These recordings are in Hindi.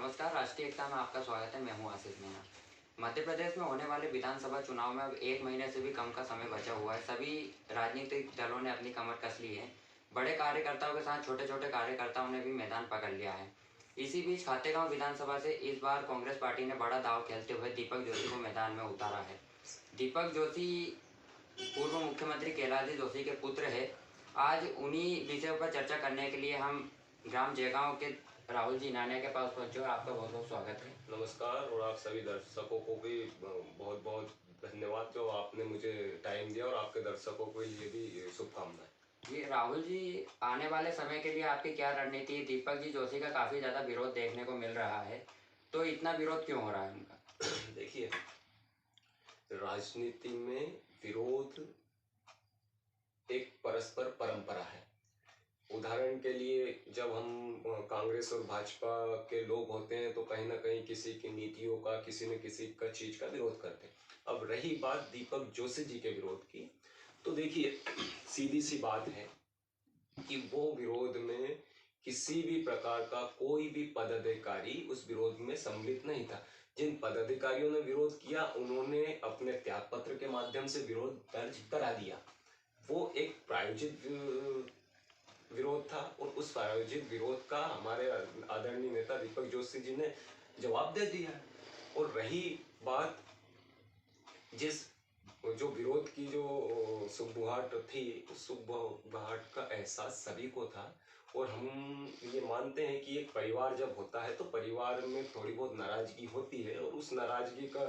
नमस्कार। राष्ट्रीय एकता में आपका स्वागत है। मैं हूं आशीष मीणा। मध्य प्रदेश में होने वाले विधानसभा चुनाव में अब 1 महीने से भी कम का समय बचा हुआ है। सभी राजनीतिक दलों ने अपनी कमर कस ली है। बड़े कार्यकर्ताओं के साथ छोटे छोटे कार्यकर्ताओं ने भी मैदान पकड़ लिया है। इसी बीच खातेगांव विधानसभा से इस बार कांग्रेस पार्टी ने बड़ा दांव खेलते हुए दीपक जोशी को मैदान में उतारा है। दीपक जोशी पूर्व मुख्यमंत्री कैलाश जोशी के पुत्र है। आज उन्हीं विषयों पर चर्चा करने के लिए हम ग्राम जयगांव के राहुल जी नानिया के पास पहुंचे और आपका बहुत बहुत स्वागत है। नमस्कार। और आप सभी दर्शकों को भी बहुत बहुत धन्यवाद जो आपने मुझे टाइम दिया, और आपके दर्शकों के लिए भी शुभकामनाएं। जी राहुल जी, आने वाले समय के लिए आपकी क्या रणनीति है? दीपक जी जोशी का काफ़ी ज़्यादा विरोध देखने को मिल रहा है, तो इतना विरोध क्यों हो रहा है उनका? देखिए, राजनीति में विरोध एक परस्पर परंपरा है। उदाहरण के लिए, जब हम कांग्रेस और भाजपा के लोग होते हैं तो कहीं ना कहीं किसी की नीतियों का, किसी न किसी का चीज का विरोध करते हैं। अब रही बात दीपक जोशी जी के विरोध की, तो देखिए सीधी सी बात है कि वो विरोध में किसी भी प्रकार का कोई भी पदाधिकारी उस विरोध में सम्मिलित नहीं था। जिन पदाधिकारियों ने विरोध किया उन्होंने अपने त्याग पत्र के माध्यम से विरोध दर्ज करा दिया। वो एक प्रायोजित विरोध था, और उस प्रायोजित विरोध का हमारे आदरणीय नेता दीपक जोशी जी ने जवाब दे दिया है। और रही बात जिस जो विरोध की जो सुगबुगाहट थी, उस सुगबुगाहट का एहसास सभी को था। और हम ये मानते हैं कि एक परिवार जब होता है तो परिवार में थोड़ी बहुत नाराजगी होती है, और उस नाराजगी का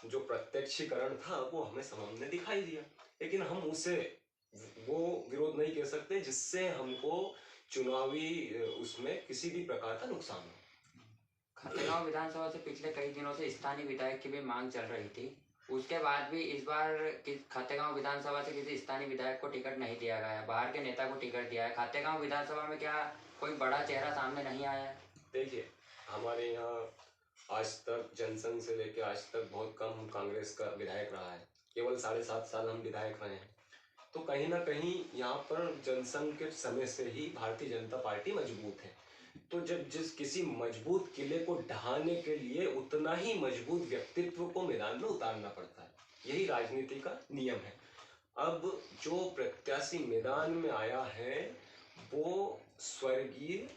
जो प्रत्यक्षीकरण था वो हमें सामने दिखाई दिया। लेकिन हम उसे वो विरोध नहीं कह सकते जिससे हमको चुनावी उसमें किसी भी प्रकार का नुकसान हो। खातेगांव विधानसभा से पिछले कई दिनों से स्थानीय विधायक की भी मांग चल रही थी। उसके बाद भी इस बार खातेगांव विधानसभा से किसी स्थानीय विधायक को टिकट नहीं दिया गया है, बाहर के नेता को टिकट दिया है। खातेगांव विधानसभा में क्या कोई बड़ा चेहरा सामने नहीं आया है? देखिए, हमारे यहाँ आज तक जनसंघ से लेकर आज तक बहुत कम कांग्रेस का विधायक रहा है। केवल 7.5 साल हम विधायक रहे हैं। तो कहीं ना कहीं यहाँ पर जनसंघ के समय से ही भारतीय जनता पार्टी मजबूत है। तो जब जिस किसी मजबूत किले को ढहाने के लिए उतना ही मजबूत व्यक्तित्व को मैदान में उतारना पड़ता है। यही राजनीति का नियम है। अब जो प्रत्याशी मैदान में आया है वो स्वर्गीय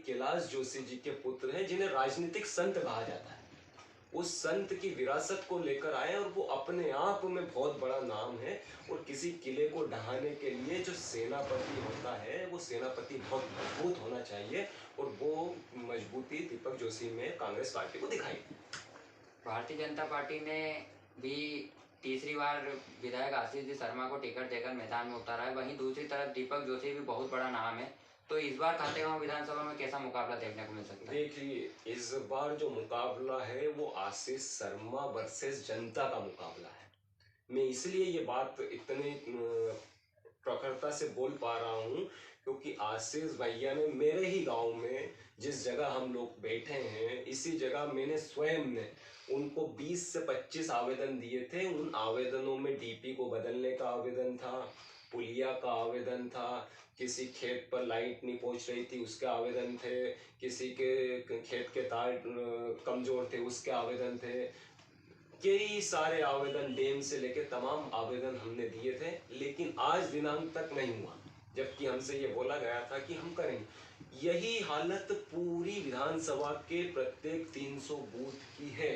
कैलाश जोशी जी के पुत्र हैं, जिन्हें राजनीतिक संत कहा जाता है। उस संत की विरासत को लेकर आए, और वो अपने आप में बहुत बड़ा नाम है। और किसी किले को ढहाने के लिए जो सेनापति होता है वो सेनापति बहुत मजबूत होना चाहिए, और वो मजबूती दीपक जोशी में कांग्रेस पार्टी को दिखाई। भारतीय जनता पार्टी ने भी तीसरी बार विधायक आशीष जी शर्मा को टिकट देकर मैदान में उतारा है। वहीं दूसरी तरफ दीपक जोशी भी बहुत बड़ा नाम है। तो इस बार खातेगांव विधानसभा में कैसा मुकाबला देखने को मिल सकता है? देखिए, इस बार जो मुकाबला है वो आशीष शर्मा वर्सेस जनता का मुकाबला है। मैं इसलिए ये बात इतनी प्रखरता से बोल पा रहा हूँ क्योंकि आशीष भैया ने मेरे ही गांव में, जिस जगह हम लोग बैठे हैं, इसी जगह मैंने स्वयं ने उनको 20 से 25 आवेदन दिए थे। उन आवेदनों में डीपी को बदलने का आवेदन था, पुलिया का आवेदन था, किसी खेत पर लाइट नहीं पहुंच रही थी उसके आवेदन थे, किसी के खेत के तार कमजोर थे उसके आवेदन थे। कई सारे आवेदन, डैम से लेके तमाम आवेदन हमने दिए थे, लेकिन आज दिनांक तक नहीं हुआ, जबकि हमसे ये बोला गया था कि हम करेंगे। यही हालत पूरी विधानसभा के प्रत्येक 300 बूथ की है।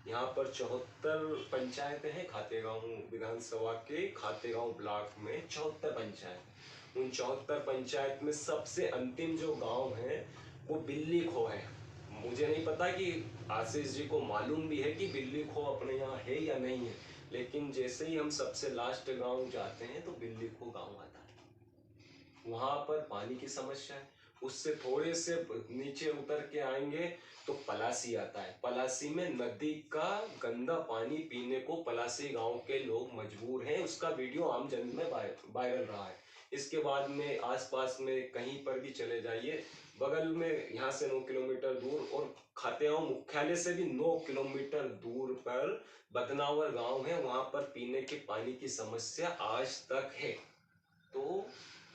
यहाँ पर 74 पंचायतें हैं। खातेगांव विधानसभा के खातेगांव ब्लॉक में 74 पंचायत। उन 74 पंचायत में सबसे अंतिम जो गांव है वो बिल्ली खो है। मुझे नहीं पता कि आशीष जी को मालूम भी है कि बिल्ली खो अपने यहाँ है या नहीं है, लेकिन जैसे ही हम सबसे लास्ट गांव जाते हैं तो बिल्ली खो गांव आता है। वहां पर पानी की समस्या है। उससे थोड़े से नीचे उतर के आएंगे तो पलासी आता है। पलासी में नदी का गंदा पानी पीने को पलासी गांव के लोग मजबूर हैं। उसका वीडियो आम जन में वायरल रहा है। इसके बाद में आसपास में कहीं पर भी चले जाइए, बगल में यहाँ से 9 किलोमीटर दूर और खातेगांव मुख्यालय से भी 9 किलोमीटर दूर पर बदनावर गांव है, वहां पर पीने के पानी की समस्या आज तक है। तो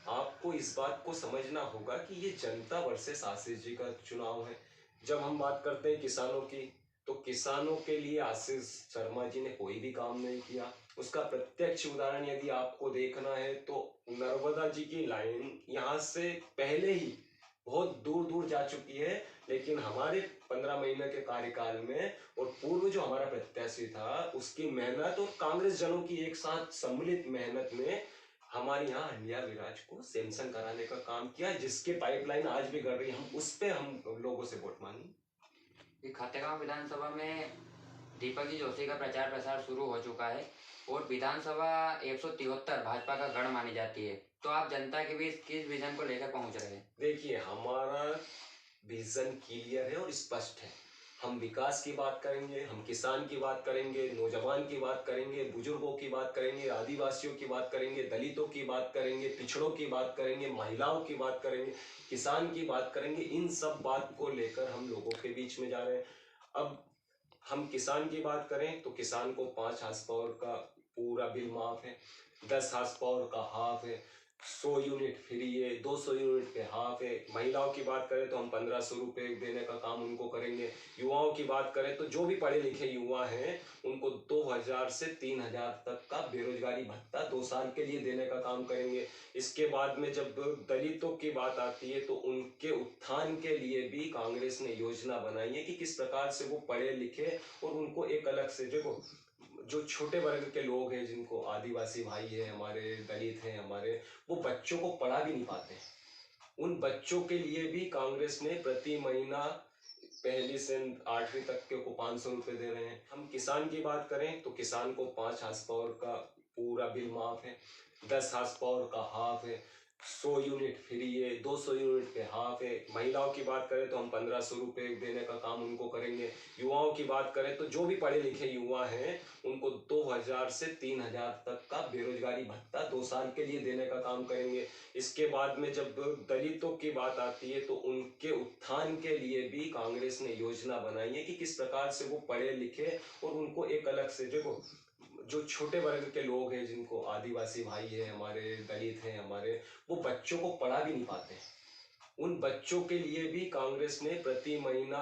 आपको इस बात को समझना होगा कि ये जनता वर्सेस आशीष जी का चुनाव है। जब हम बात करते हैं किसानों की, तो किसानों के लिए आशीष शर्मा जी ने कोई भी काम नहीं किया। उसका प्रत्यक्ष उदाहरण यदि आपको देखना है तो नर्मदा जी की लाइन यहाँ से पहले ही बहुत दूर दूर जा चुकी है, लेकिन हमारे 15 महीने के कार्यकाल में और पूर्व जो हमारा प्रत्याशी था उसकी मेहनत और कांग्रेस जनों की एक साथ सम्मिलित मेहनत ने हमारे यहाँ हंडिया विराज को सैमसंग कराने का काम किया, जिसके पाइपलाइन आज भी गड़ रही है। हम उस पे हम लोगों से वोट मांगे। कि खातेगांव विधानसभा में दीपक जी जोशी का प्रचार प्रसार शुरू हो चुका है और विधानसभा 173 भाजपा का गढ़ मानी जाती है, तो आप जनता के बीच किस विजन को लेकर पहुंच रहे हैं? देखिए, हमारा विजन क्लियर है और स्पष्ट है। हम विकास की बात करेंगे, हम किसान की बात करेंगे, नौजवान की बात करेंगे, बुजुर्गों की बात करेंगे, आदिवासियों की बात करेंगे, दलितों की बात करेंगे, पिछड़ों की बात करेंगे, महिलाओं की बात करेंगे, किसान की बात करेंगे। इन सब बात को लेकर हम लोगों के बीच में जा रहे हैं। अब हम किसान की बात करें तो किसान को 5 हार्स पावर का पूरा बिल माफ है, 10 हार्स पावर का हाफ है, 100 यूनिट फ्री है, 200 यूनिट पे हाफ है। महिलाओं की बात करें तो हम 1500 रुपये देने का काम उनको करेंगे। युवाओं की बात करें तो जो भी पढ़े लिखे युवा हैं उनको 2000 से 3000 तक का बेरोजगारी भत्ता 2 साल के लिए देने का काम करेंगे। इसके बाद में जब दलितों की बात आती है तो उनके उत्थान के लिए भी कांग्रेस ने योजना बनाई है कि किस प्रकार से वो पढ़े लिखे और उनको एक अलग से देखो, जो छोटे वर्ग के लोग हैं, जिनको आदिवासी भाई है हमारे, दलित हैं हमारे, वो बच्चों को पढ़ा भी नहीं पाते। उन बच्चों के लिए भी कांग्रेस ने प्रति महीना पहली से 8वीं तक के को 500 रुपये दे रहे हैं। हम किसान की बात करें तो किसान को 5 हार्स पावर का पूरा बिल माफ है, 10 हार्स पावर का हाफ है, 100 यूनिट फ्री है, 200 यूनिट पे हाफ है। महिलाओं की बात करें तो हम 1500 रुपये देने का काम उनको करेंगे। युवाओं की बात करें तो जो भी पढ़े लिखे युवा हैं उनको 2000 से 3000 तक का बेरोजगारी भत्ता 2 साल के लिए देने का काम करेंगे। इसके बाद में जब दलितों की बात आती है तो उनके उत्थान के लिए भी कांग्रेस ने योजना बनाई है कि किस प्रकार से वो पढ़े लिखे और उनको एक अलग से देखो, जो छोटे वर्ग के लोग हैं, जिनको आदिवासी भाई है हमारे, दलित हैं हमारे, वो बच्चों को पढ़ा भी नहीं पाते। उन बच्चों के लिए भी कांग्रेस ने प्रति महीना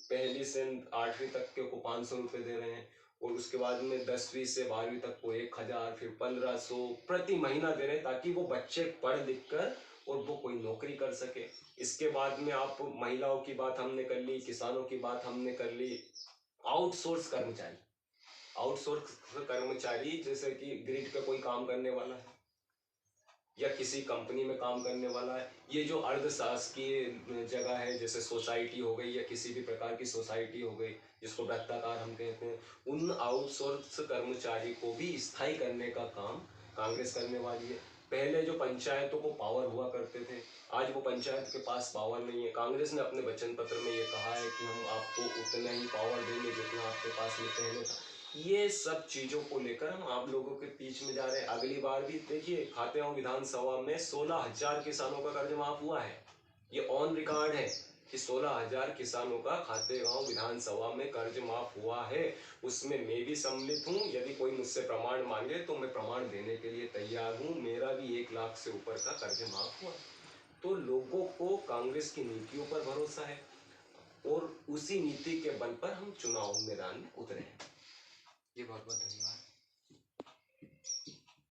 पहली से 8वीं तक के को 500 रुपये दे रहे हैं और उसके बाद में 10वीं से 12वीं तक को 1000, फिर 1500 प्रति महीना दे रहे हैं, ताकि वो बच्चे पढ़ लिख कर और वो कोई नौकरी कर सके। इसके बाद में आप महिलाओं की बात हमने कर ली, किसानों की बात हमने कर ली। आउटसोर्स कर्मचारी, आउटसोर्स कर्मचारी जैसे कि ग्रिड पे कोई काम करने वाला है या किसी कंपनी में काम करने वाला है, ये जो अर्धशासकीय जगह है जैसे सोसाइटी हो गई या किसी भी प्रकार की सोसाइटी हो गई जिसको वृत्ताकार हम कहते हैं, उन आउटसोर्स कर्मचारी को भी स्थायी करने का काम कांग्रेस करने वाली है। पहले जो पंचायतों को पावर हुआ करते थे, आज वो पंचायत के पास पावर नहीं है। कांग्रेस ने अपने वचन पत्र में ये कहा है कि हम आपको उतना ही पावर देंगे जितना आपके पास में पहले था। ये सब चीजों को लेकर हम आप लोगों के बीच में जा रहे हैं। अगली बार भी देखिए, खातेगांव विधानसभा में 16,000 किसानों का कर्ज माफ हुआ है। ये ऑन रिकॉर्ड है कि 16,000 किसानों का खातेगांव विधानसभा में कर्ज माफ हुआ है। उसमें मैं भी सम्मिलित हूँ। यदि कोई मुझसे प्रमाण मांगे तो मैं प्रमाण देने के लिए तैयार हूँ। मेरा भी 1 लाख से ऊपर का कर्ज माफ हुआ। तो लोगों को कांग्रेस की नीतियों पर भरोसा है और उसी नीति के बल पर हम चुनाव मैदान में उतरे हैं। जी बहुत बहुत धन्यवाद।